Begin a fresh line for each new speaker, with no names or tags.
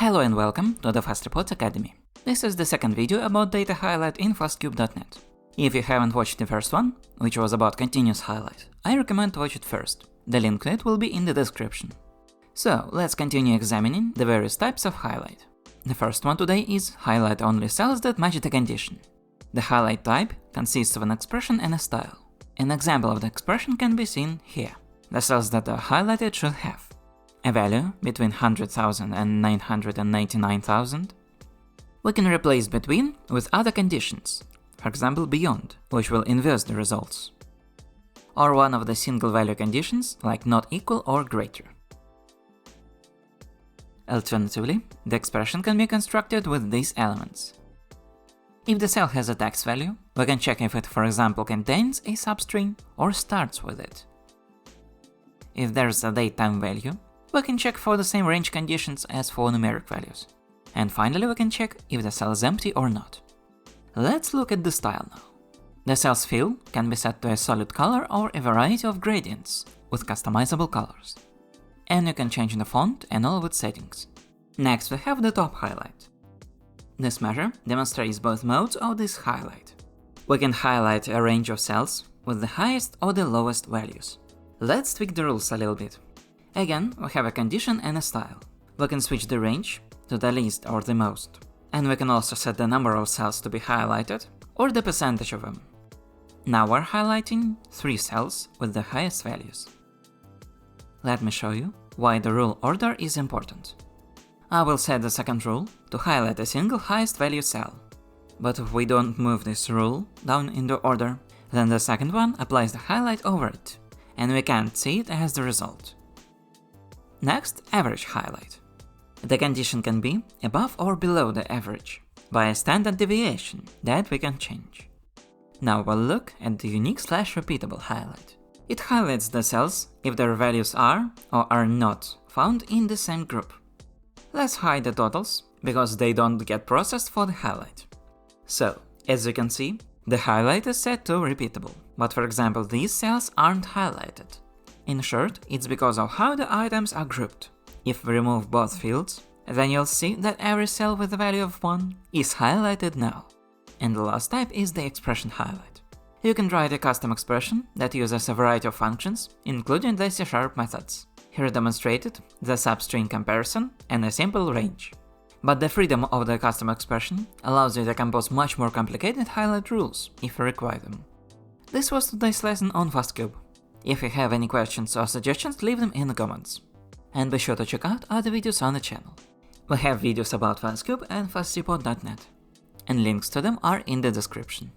Hello and welcome to the FastReport Academy. This is the second video about data highlight in FastCube .NET. If you haven't watched the first one, which was about continuous highlight, I recommend to watch it first. The link to it will be in the description. So let's continue examining the various types of highlight. The first one today is highlight only cells that match the condition. The highlight type consists of an expression and a style. An example of the expression can be seen here. The cells that are highlighted should have a value between 100,000 and 999,000. We can replace between with other conditions, for example beyond, which will inverse the results. Or one of the single value conditions like not equal or greater. Alternatively, the expression can be constructed with these elements. If the cell has a text value, we can check if it, for example, contains a substring or starts with it. If there's a date-time value, we can check for the same range conditions as for numeric values. And finally, we can check if the cell is empty or not. Let's look at the style now. The cell's fill can be set to a solid color or a variety of gradients with customizable colors. And you can change the font and all of its settings. Next, we have the top highlight. This measure demonstrates both modes of this highlight. We can highlight a range of cells with the highest or the lowest values. Let's tweak the rules a little bit. Again, we have a condition and a style. We can switch the range to the least or the most. And we can also set the number of cells to be highlighted or the percentage of them. Now we're highlighting 3 cells with the highest values. Let me show you why the rule order is important. I will set the second rule to highlight a single highest value cell. But if we don't move this rule down in the order, then the second one applies the highlight over it, and we can't see it as the result. Next, average highlight. The condition can be above or below the average, by a standard deviation that we can change. Now we'll look at the unique/repeatable highlight. It highlights the cells if their values are or are not found in the same group. Let's hide the totals, because they don't get processed for the highlight. So, as you can see, the highlight is set to repeatable, but for example these cells aren't highlighted. In short, it's because of how the items are grouped. If we remove both fields, then you'll see that every cell with a value of 1 is highlighted now. And the last type is the expression highlight. You can write a custom expression that uses a variety of functions, including the C# methods. Here demonstrated the substring comparison and a simple range. But the freedom of the custom expression allows you to compose much more complicated highlight rules if you require them. This was today's lesson on FastCube. If you have any questions or suggestions, leave them in the comments. And be sure to check out other videos on the channel. We have videos about FastCube and FastReport.NET, and links to them are in the description.